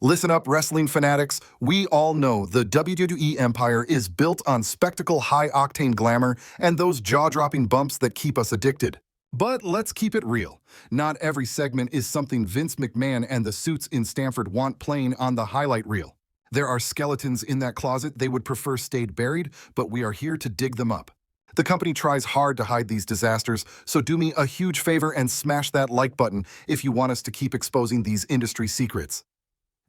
Listen up, wrestling fanatics. We all know the WWE empire is built on spectacle, high-octane glamour, and those jaw-dropping bumps that keep us addicted. But let's keep it real. Not every segment is something Vince McMahon and the suits in Stamford want playing on the highlight reel. There are skeletons in that closet they would prefer stayed buried, but we are here to dig them up. The company tries hard to hide these disasters, so do me a huge favor and smash that like button if you want us to keep exposing these industry secrets.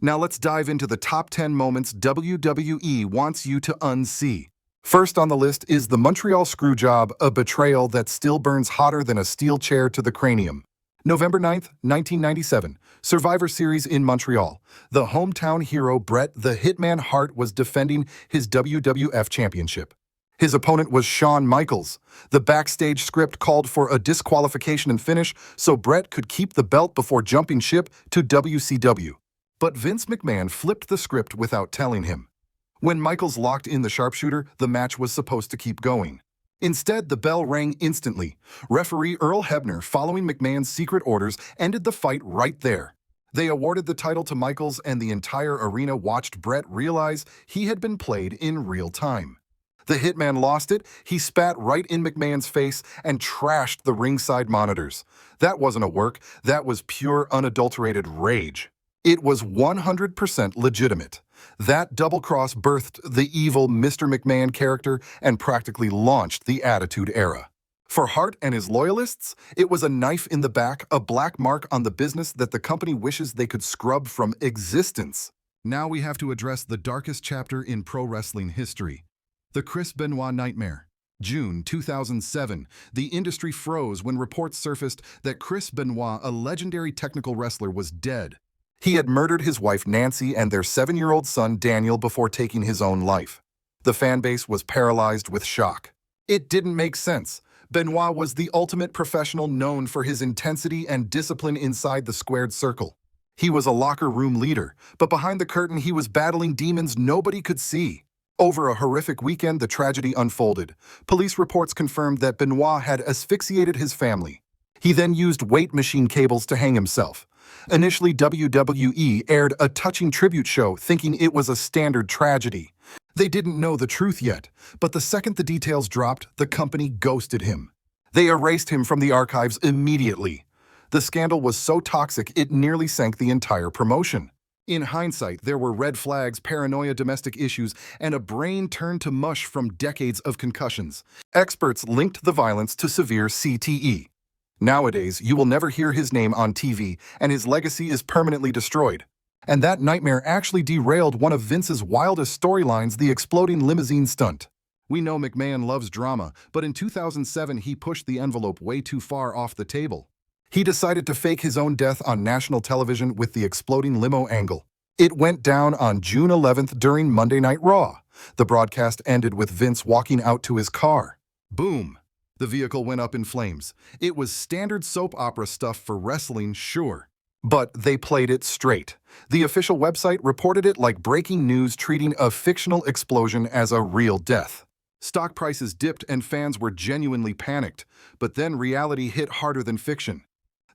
Now let's dive into the top 10 moments WWE wants you to unsee. First on the list is the Montreal Screwjob, a betrayal that still burns hotter than a steel chair to the cranium. November 9th, 1997, Survivor Series in Montreal. The hometown hero Bret the Hitman Hart was defending his WWF Championship. His opponent was Shawn Michaels. The backstage script called for a disqualification and finish so Bret could keep the belt before jumping ship to WCW. But Vince McMahon flipped the script without telling him. When Michaels locked in the sharpshooter, the match was supposed to keep going. Instead, the bell rang instantly. Referee Earl Hebner, following McMahon's secret orders, ended the fight right there. They awarded the title to Michaels, and the entire arena watched Bret realize he had been played in real time. The Hitman lost it. He spat right in McMahon's face and trashed the ringside monitors. That wasn't a work. That was pure, unadulterated rage. It was 100% legitimate. That double-cross birthed the evil Mr. McMahon character and practically launched the Attitude Era. For Hart and his loyalists, it was a knife in the back, a black mark on the business that the company wishes they could scrub from existence. Now we have to address the darkest chapter in pro wrestling history. The Chris Benoit nightmare. June 2007, the industry froze when reports surfaced that Chris Benoit, a legendary technical wrestler, was dead. He had murdered his wife Nancy and their 7-year-old son Daniel before taking his own life. The fan base was paralyzed with shock. It didn't make sense. Benoit was the ultimate professional, known for his intensity and discipline inside the squared circle. He was a locker room leader, but behind the curtain he was battling demons nobody could see. Over a horrific weekend, the tragedy unfolded. Police reports confirmed that Benoit had asphyxiated his family. He then used weight machine cables to hang himself. Initially, WWE aired a touching tribute show thinking it was a standard tragedy. They didn't know the truth yet, but the second the details dropped, the company ghosted him. They erased him from the archives immediately. The scandal was so toxic it nearly sank the entire promotion. In hindsight, there were red flags, paranoia, domestic issues, and a brain turned to mush from decades of concussions. Experts linked the violence to severe CTE. Nowadays, you will never hear his name on TV, and his legacy is permanently destroyed. And that nightmare actually derailed one of Vince's wildest storylines, the exploding limousine stunt. We know McMahon loves drama, but in 2007 he pushed the envelope way too far off the table. He decided to fake his own death on national television with the exploding limo angle. It went down on June 11th during Monday Night Raw. The broadcast ended with Vince walking out to his car. Boom! The vehicle went up in flames. It was standard soap opera stuff for wrestling, sure. But they played it straight. The official website reported it like breaking news, treating a fictional explosion as a real death. Stock prices dipped and fans were genuinely panicked. But then reality hit harder than fiction.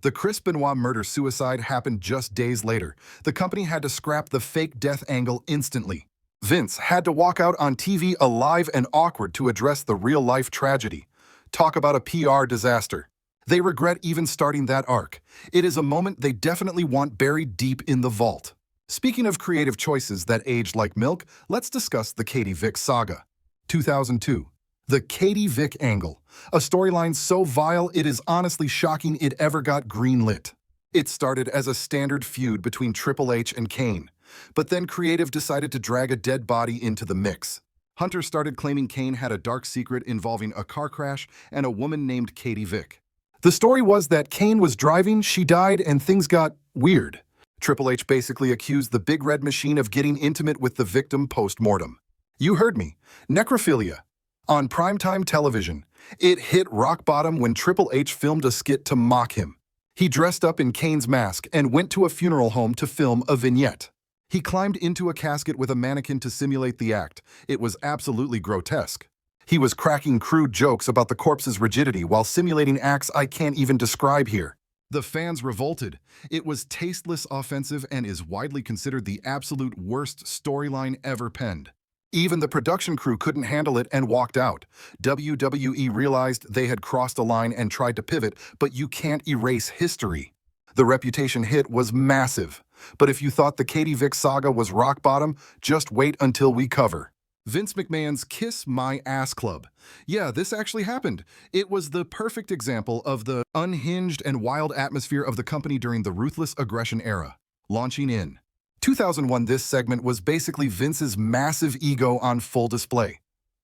The Chris Benoit murder-suicide happened just days later. The company had to scrap the fake death angle instantly. Vince had to walk out on TV alive and awkward to address the real-life tragedy. Talk about a PR disaster. They regret even starting that arc. It is a moment they definitely want buried deep in the vault. Speaking of creative choices that aged like milk, let's discuss the Katie Vick saga. 2002. The Katie Vick angle. A storyline so vile it is honestly shocking it ever got greenlit. It started as a standard feud between Triple H and Kane, but then creative decided to drag a dead body into the mix. Hunter started claiming Kane had a dark secret involving a car crash and a woman named Katie Vick. The story was that Kane was driving, she died, and things got weird. Triple H basically accused the Big Red Machine of getting intimate with the victim post-mortem. You heard me. Necrophilia. On primetime television, it hit rock bottom when Triple H filmed a skit to mock him. He dressed up in Kane's mask and went to a funeral home to film a vignette. He climbed into a casket with a mannequin to simulate the act. It was absolutely grotesque. He was cracking crude jokes about the corpse's rigidity while simulating acts I can't even describe here. The fans revolted. It was tasteless, offensive, and is widely considered the absolute worst storyline ever penned. Even the production crew couldn't handle it and walked out. WWE realized they had crossed a line and tried to pivot, but you can't erase history. The reputation hit was massive. But if you thought the Katie Vick saga was rock bottom, just wait until we cover Vince McMahon's Kiss My Ass Club. Yeah, this actually happened. It was the perfect example of the unhinged and wild atmosphere of the company during the ruthless aggression era. Launching in 2001, this segment was basically Vince's massive ego on full display.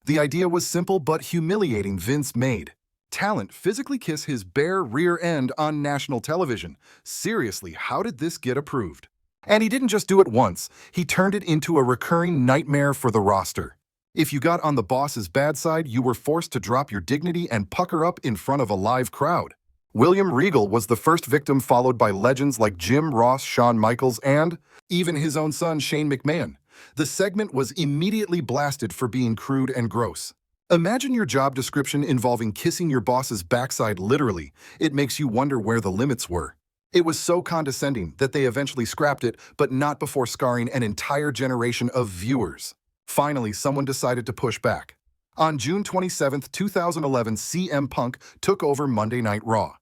The idea was simple but humiliating. Vince made talent physically kiss his bare rear end on national television. Seriously, how did this get approved? And he didn't just do it once, he turned it into a recurring nightmare for the roster. If you got on the boss's bad side, you were forced to drop your dignity and pucker up in front of a live crowd. William Regal was the first victim, followed by legends like Jim Ross, Shawn Michaels, and even his own son, Shane McMahon. The segment was immediately blasted for being crude and gross. Imagine your job description involving kissing your boss's backside literally. It makes you wonder where the limits were. It was so condescending that they eventually scrapped it, but not before scarring an entire generation of viewers. Finally, someone decided to push back. On June 27, 2011, CM Punk took over Monday Night Raw.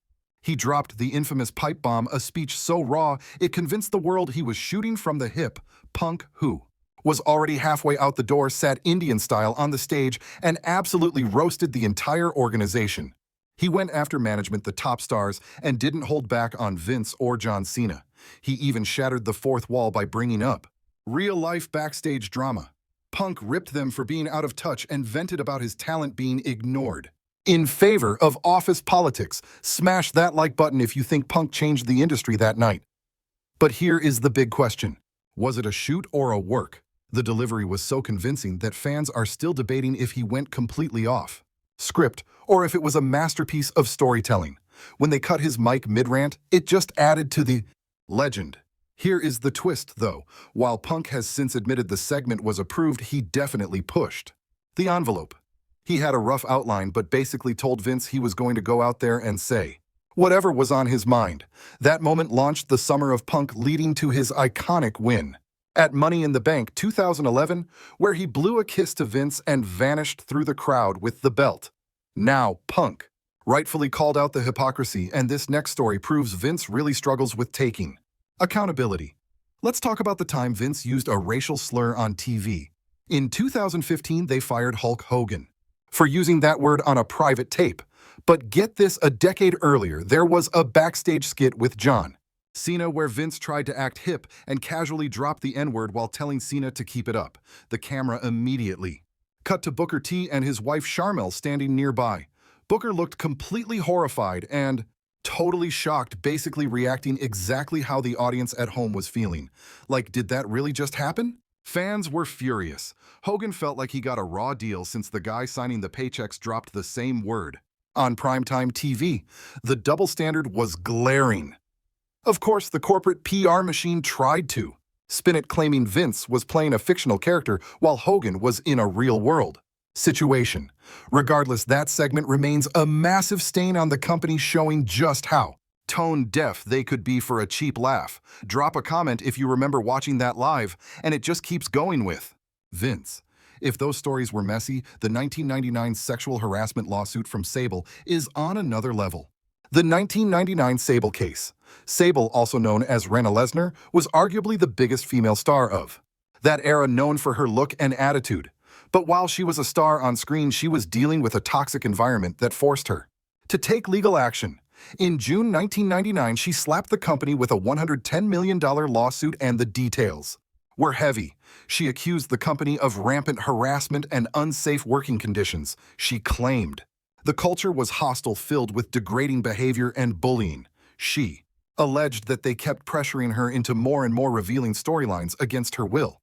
He dropped the infamous pipe bomb, a speech so raw it convinced the world he was shooting from the hip. Punk, who was already halfway out the door, sat Indian style on the stage and absolutely roasted the entire organization. He went after management, the top stars, and didn't hold back on Vince or John Cena. He even shattered the fourth wall by bringing up real-life backstage drama. Punk ripped them for being out of touch and vented about his talent being ignored. In favor of office politics, smash that like button if you think Punk changed the industry that night. But here is the big question. Was it a shoot or a work? The delivery was so convincing that fans are still debating if he went completely off script or if it was a masterpiece of storytelling. When they cut his mic mid-rant, it just added to the legend. Here is the twist, though. While Punk has since admitted the segment was approved, he definitely pushed the envelope. He had a rough outline, but basically told Vince he was going to go out there and say whatever was on his mind. That moment launched the summer of Punk, leading to his iconic win at Money in the Bank 2011, where he blew a kiss to Vince and vanished through the crowd with the belt. Now, Punk rightfully called out the hypocrisy, and this next story proves Vince really struggles with taking accountability. Let's talk about the time Vince used a racial slur on TV. In 2015, they fired Hulk Hogan for using that word on a private tape. But get this, a decade earlier, there was a backstage skit with John Cena where Vince tried to act hip and casually dropped the N-word while telling Cena to keep it up. The camera immediately cut to Booker T and his wife Sharmell standing nearby. Booker looked completely horrified and totally shocked, basically reacting exactly how the audience at home was feeling. Like, did that really just happen? Fans were furious. Hogan felt like he got a raw deal since the guy signing the paychecks dropped the same word on primetime TV. The double standard was glaring. Of course, the corporate PR machine tried to spin it, claiming Vince was playing a fictional character while Hogan was in a real-world situation. Regardless, that segment remains a massive stain on the company, showing just how tone-deaf they could be for a cheap laugh. Drop a comment if you remember watching that live, and it just keeps going with Vince. If those stories were messy, the 1999 sexual harassment lawsuit from Sable is on another level. The 1999 Sable case. Sable, also known as Rena Lesnar, was arguably the biggest female star of that era, known for her look and attitude. But while she was a star on screen, she was dealing with a toxic environment that forced her to take legal action. In June 1999, she slapped the company with a $110 million lawsuit, and the details were heavy. She accused the company of rampant harassment and unsafe working conditions. She claimed the culture was hostile, filled with degrading behavior and bullying. She alleged that they kept pressuring her into more and more revealing storylines against her will.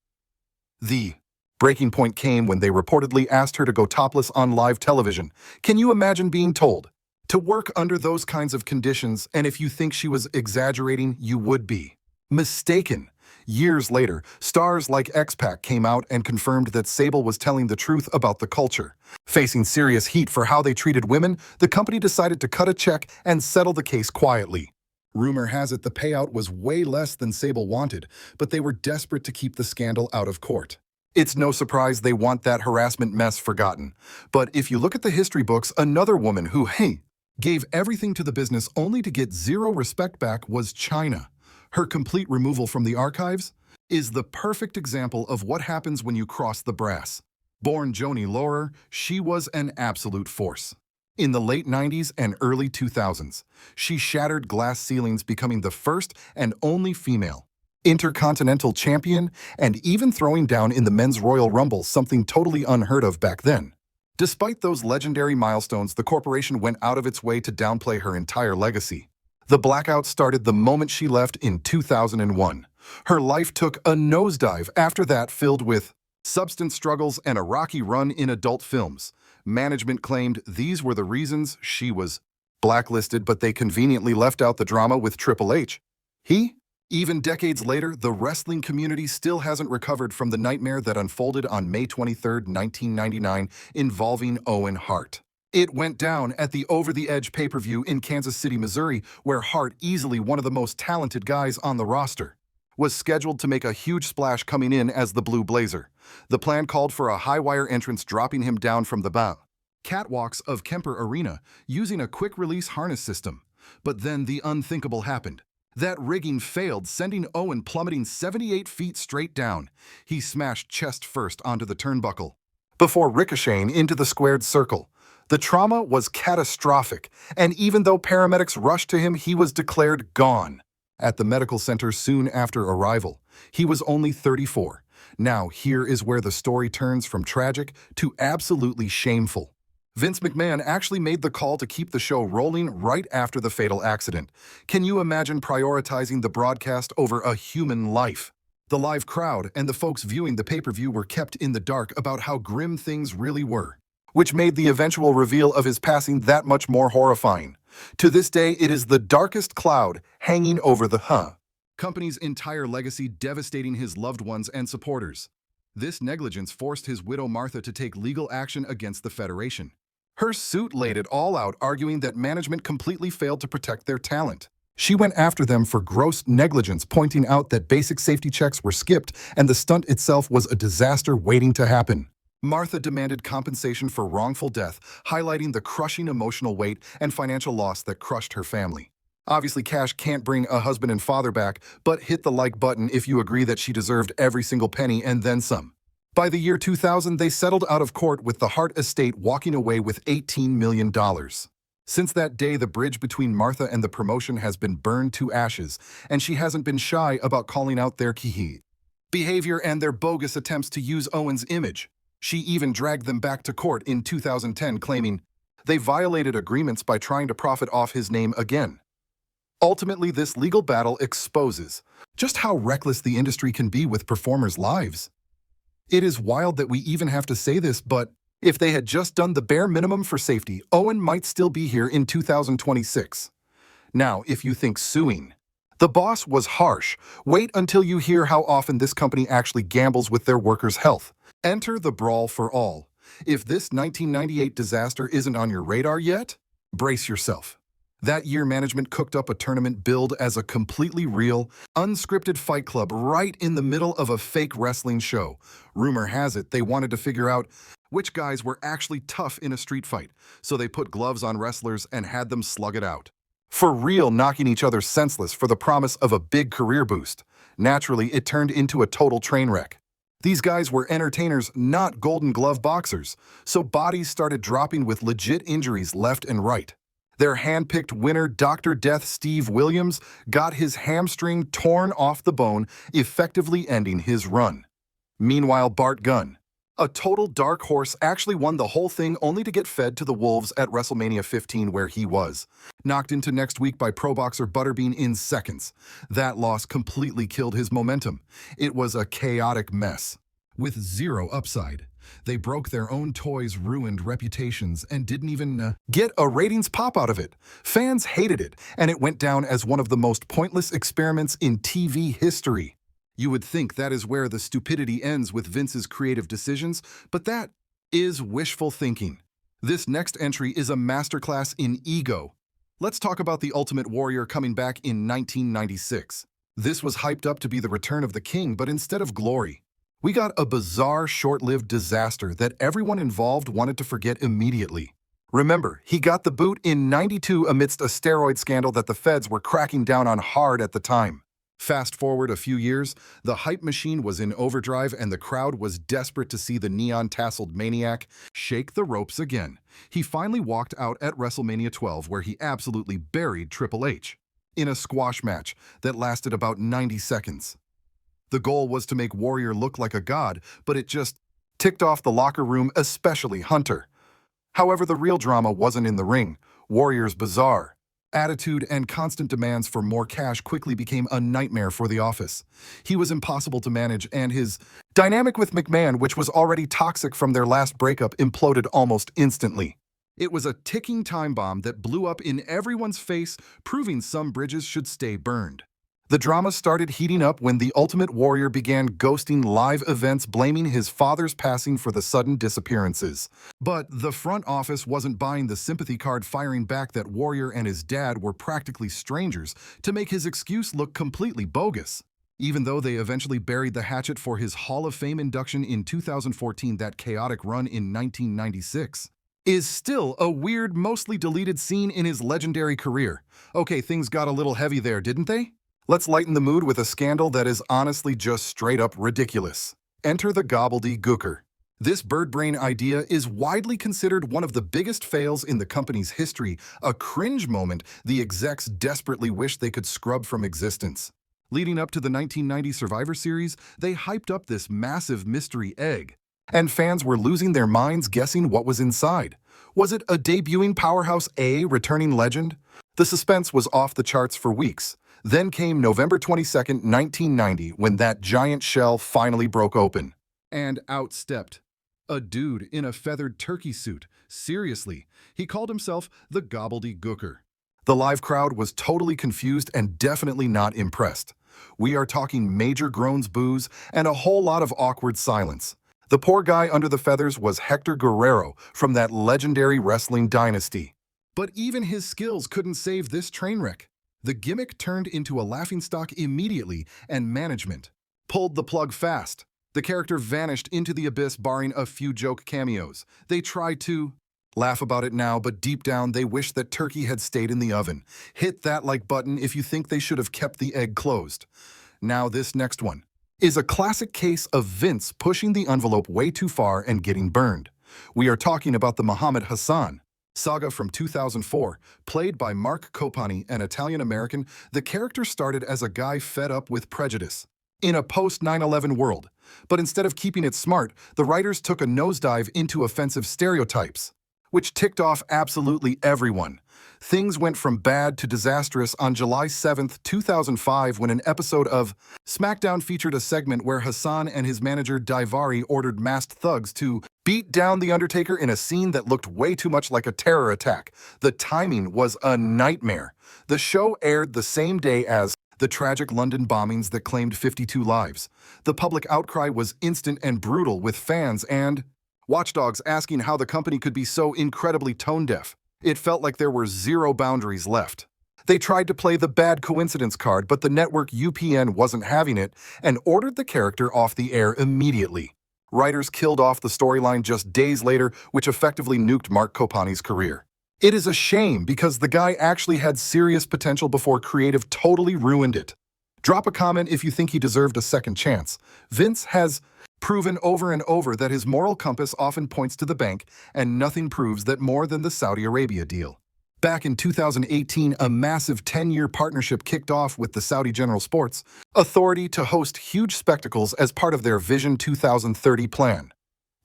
The breaking point came when they reportedly asked her to go topless on live television. Can you imagine being told to work under those kinds of conditions? And if you think she was exaggerating, you would be mistaken. Years later, stars like X-Pac came out and confirmed that Sable was telling the truth about the culture. Facing serious heat for how they treated women, the company decided to cut a check and settle the case quietly. Rumor has it the payout was way less than Sable wanted, but they were desperate to keep the scandal out of court. It's no surprise they want that harassment mess forgotten. But if you look at the history books, another woman who, gave everything to the business only to get zero respect back was Chyna. Her complete removal from the archives is the perfect example of what happens when you cross the brass. Born Joni Laurer, she was an absolute force. In the late 90s and early 2000s, she shattered glass ceilings, becoming the first and only female Intercontinental Champion and even throwing down in the Men's Royal Rumble, something totally unheard of back then. Despite those legendary milestones, the corporation went out of its way to downplay her entire legacy. The blackout started the moment she left in 2001. Her life took a nosedive after that, filled with substance struggles and a rocky run in adult films. Management claimed these were the reasons she was blacklisted, but they conveniently left out the drama with Triple H. Even decades later, the wrestling community still hasn't recovered from the nightmare that unfolded on May 23, 1999, involving Owen Hart. It went down at the Over the Edge pay-per-view in Kansas City, Missouri, where Hart, easily one of the most talented guys on the roster, was scheduled to make a huge splash coming in as the Blue Blazer. The plan called for a high-wire entrance, dropping him down from the catwalks of Kemper Arena using a quick-release harness system. But then the unthinkable happened. That rigging failed, sending Owen plummeting 78 feet straight down. He smashed chest first onto the turnbuckle, before ricocheting into the squared circle. The trauma was catastrophic, and even though paramedics rushed to him, he was declared gone at the medical center soon after arrival. He was only 34. Now, here is where the story turns from tragic to absolutely shameful. Vince McMahon actually made the call to keep the show rolling right after the fatal accident. Can you imagine prioritizing the broadcast over a human life? The live crowd and the folks viewing the pay-per-view were kept in the dark about how grim things really were, which made the eventual reveal of his passing that much more horrifying. To this day, it is the darkest cloud hanging over the company's entire legacy, devastating his loved ones and supporters. This negligence forced his widow Martha to take legal action against the Federation. Her suit laid it all out, arguing that management completely failed to protect their talent. She went after them for gross negligence, pointing out that basic safety checks were skipped and the stunt itself was a disaster waiting to happen. Martha demanded compensation for wrongful death, highlighting the crushing emotional weight and financial loss that crushed her family. Obviously, cash can't bring a husband and father back, but hit the like button if you agree that she deserved every single penny and then some. By the year 2000, they settled out of court, with the Hart estate walking away with $18 million. Since that day, the bridge between Martha and the promotion has been burned to ashes, and she hasn't been shy about calling out their behavior and their bogus attempts to use Owen's image. She even dragged them back to court in 2010, claiming they violated agreements by trying to profit off his name again. Ultimately, this legal battle exposes just how reckless the industry can be with performers' lives. It is wild that we even have to say this, but if they had just done the bare minimum for safety, Owen might still be here in 2026. Now, if you think suing the boss was harsh, wait until you hear how often this company actually gambles with their workers' health. Enter the Brawl for all. If this 1998 disaster isn't on your radar yet, brace yourself. That year, management cooked up a tournament billed as a completely real, unscripted fight club right in the middle of a fake wrestling show. Rumor has it they wanted to figure out which guys were actually tough in a street fight, so they put gloves on wrestlers and had them slug it out. For real, knocking each other senseless for the promise of a big career boost. Naturally, it turned into a total train wreck. These guys were entertainers, not Golden Glove boxers, so bodies started dropping with legit injuries left and right. Their hand-picked winner, Dr. Death Steve Williams, got his hamstring torn off the bone, effectively ending his run. Meanwhile, Bart Gunn, a total dark horse, actually won the whole thing only to get fed to the wolves at WrestleMania 15, where he was knocked into next week by pro boxer Butterbean in seconds. That loss completely killed his momentum. It was a chaotic mess, with zero upside. They broke their own toys, ruined reputations, and didn't even get a ratings pop out of it. Fans hated it, and it went down as one of the most pointless experiments in TV history. You would think that is where the stupidity ends with Vince's creative decisions, but that is wishful thinking. This next entry is a masterclass in ego. Let's talk about the Ultimate Warrior coming back in 1996. This was hyped up to be the return of the king, but instead of glory, we got a bizarre, short-lived disaster that everyone involved wanted to forget immediately. Remember, he got the boot in '92 amidst a steroid scandal that the feds were cracking down on hard at the time. Fast forward a few years, the hype machine was in overdrive and the crowd was desperate to see the neon-tasseled maniac shake the ropes again. He finally walked out at WrestleMania 12 where he absolutely buried Triple H in a squash match that lasted about 90 seconds. The goal was to make Warrior look like a god, but it just ticked off the locker room, especially Hunter. However, the real drama wasn't in the ring. Warrior's bizarre attitude and constant demands for more cash quickly became a nightmare for the office. He was impossible to manage, and his dynamic with McMahon, which was already toxic from their last breakup, imploded almost instantly. It was a ticking time bomb that blew up in everyone's face, proving some bridges should stay burned. The drama started heating up when the Ultimate Warrior began ghosting live events, blaming his father's passing for the sudden disappearances. But the front office wasn't buying the sympathy card, firing back that Warrior and his dad were practically strangers to make his excuse look completely bogus. Even though they eventually buried the hatchet for his Hall of Fame induction in 2014, that chaotic run in 1996 is still a weird, mostly deleted scene in his legendary career. Okay, things got a little heavy there, didn't they? Let's lighten the mood with a scandal that is honestly just straight up ridiculous. Enter the Gobbledy Gooker. This bird brain idea is widely considered one of the biggest fails in the company's history, a cringe moment the execs desperately wished they could scrub from existence. Leading up to the 1990 Survivor Series, they hyped up this massive mystery egg, and fans were losing their minds guessing what was inside. Was it a debuting powerhouse, a returning legend? The suspense was off the charts for weeks. Then came November 22nd, 1990, when that giant shell finally broke open. And out stepped a dude in a feathered turkey suit. Seriously, he called himself the Gobbledy Gooker. The live crowd was totally confused and definitely not impressed. We are talking major groans, boos, and a whole lot of awkward silence. The poor guy under the feathers was Hector Guerrero from that legendary wrestling dynasty. But even his skills couldn't save this train wreck. The gimmick turned into a laughingstock immediately, and management pulled the plug fast. The character vanished into the abyss, barring a few joke cameos. They tried to laugh about it now, but deep down they wish that turkey had stayed in the oven. Hit that like button if you think they should have kept the egg closed. Now this next one is a classic case of Vince pushing the envelope way too far and getting burned. We are talking about the Muhammad Hassan saga from 2004. Played by Mark Copani, an Italian-American, the character started as a guy fed up with prejudice in a post-9/11 world. But instead of keeping it smart, the writers took a nosedive into offensive stereotypes, which ticked off absolutely everyone. Things went from bad to disastrous on July 7, 2005, when an episode of SmackDown featured a segment where Hassan and his manager Daivari ordered masked thugs to beat down The Undertaker in a scene that looked way too much like a terror attack. The timing was a nightmare. The show aired the same day as the tragic London bombings that claimed 52 lives. The public outcry was instant and brutal, with fans and watchdogs asking how the company could be so incredibly tone-deaf. It felt like there were zero boundaries left. They tried to play the bad coincidence card, but the network UPN wasn't having it and ordered the character off the air immediately. Writers killed off the storyline just days later, which effectively nuked Mark Copani's career. It is a shame because the guy actually had serious potential before creative totally ruined it. Drop a comment if you think he deserved a second chance. Vince has proven over and over that his moral compass often points to the bank, and nothing proves that more than the Saudi Arabia deal. Back in 2018, a massive 10-year partnership kicked off with the Saudi General Sports Authority to host huge spectacles as part of their Vision 2030 plan.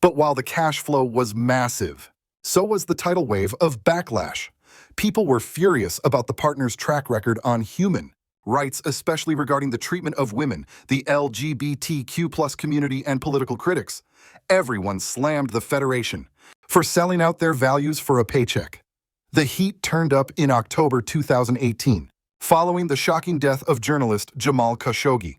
But while the cash flow was massive, so was the tidal wave of backlash. People were furious about the partner's track record on human rights, especially regarding the treatment of women, the LGBTQ+ community, and political critics. Everyone slammed the Federation for selling out their values for a paycheck. The heat turned up in October 2018, following the shocking death of journalist Jamal Khashoggi.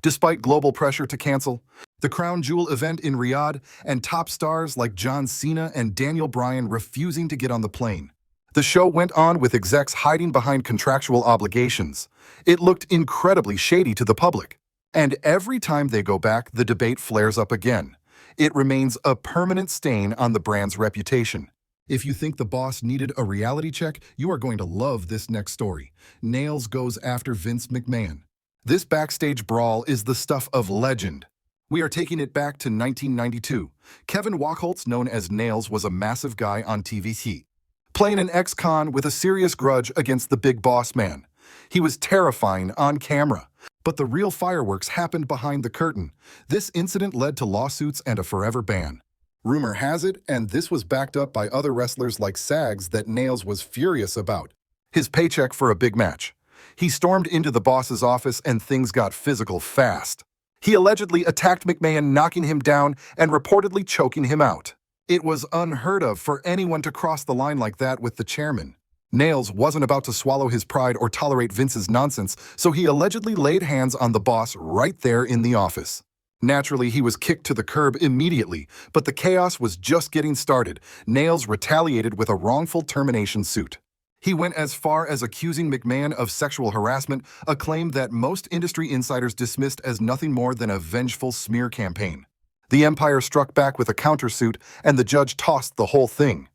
Despite global pressure to cancel the Crown Jewel event in Riyadh and top stars like John Cena and Bryan refusing to get on the plane, The show went on with execs hiding behind contractual obligations. It looked incredibly shady to the public. And every time they go back, the debate flares up again. It remains a permanent stain on the brand's reputation. If you think the boss needed a reality check, you are going to love this next story. Nails goes after Vince McMahon. This backstage brawl is the stuff of legend. We are taking it back to 1992. Kevin Wachholtz, known as Nails, was a massive guy on TVT, playing an ex-con with a serious grudge against the big boss man. He was terrifying on camera. But the real fireworks happened behind the curtain. This incident led to lawsuits and a forever ban. Rumor has it, and this was backed up by other wrestlers like Sags, that Nails was furious about his paycheck for a big match. He stormed into the boss's office and things got physical fast. He allegedly attacked McMahon, knocking him down and reportedly choking him out. It was unheard of for anyone to cross the line like that with the chairman. Nails wasn't about to swallow his pride or tolerate Vince's nonsense, so he allegedly laid hands on the boss right there in the office. Naturally, he was kicked to the curb immediately, but the chaos was just getting started. Nails retaliated with a wrongful termination suit. He went as far as accusing McMahon of sexual harassment, a claim that most industry insiders dismissed as nothing more than a vengeful smear campaign. The Empire struck back with a countersuit, and the judge tossed the whole thing.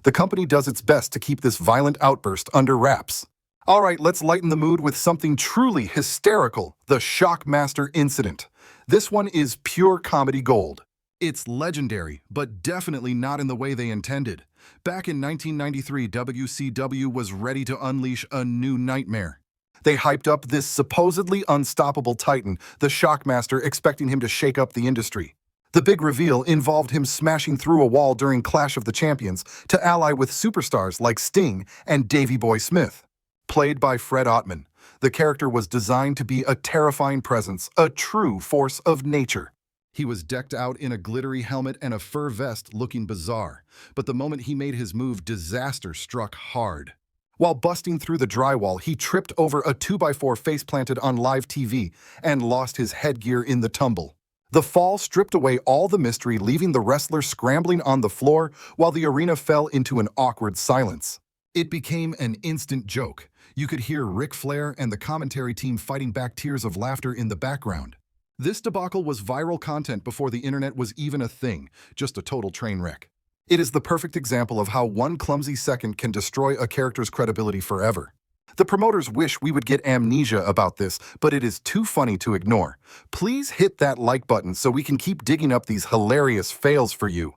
The company does its best to keep this violent outburst under wraps. All right, let's lighten the mood with something truly hysterical, the Shockmaster incident. This one is pure comedy gold. It's legendary, but definitely not in the way they intended. Back in 1993, WCW was ready to unleash a new nightmare. They hyped up this supposedly unstoppable titan, the Shockmaster, expecting him to shake up the industry. The big reveal involved him smashing through a wall during Clash of the Champions to ally with superstars like Sting and Davey Boy Smith. Played by Fred Ottman, the character was designed to be a terrifying presence, a true force of nature. He was decked out in a glittery helmet and a fur vest, looking bizarre. But the moment he made his move, disaster struck hard. While busting through the drywall, he tripped over a 2x4 face planted on live TV and lost his headgear in the tumble. The fall stripped away all the mystery, leaving the wrestler scrambling on the floor while the arena fell into an awkward silence. It became an instant joke. You could hear Ric Flair and the commentary team fighting back tears of laughter in the background. This debacle was viral content before the internet was even a thing, just a total train wreck. It is the perfect example of how one clumsy second can destroy a character's credibility forever. The promoters wish we would get amnesia about this, but it is too funny to ignore. Please hit that like button so we can keep digging up these hilarious fails for you.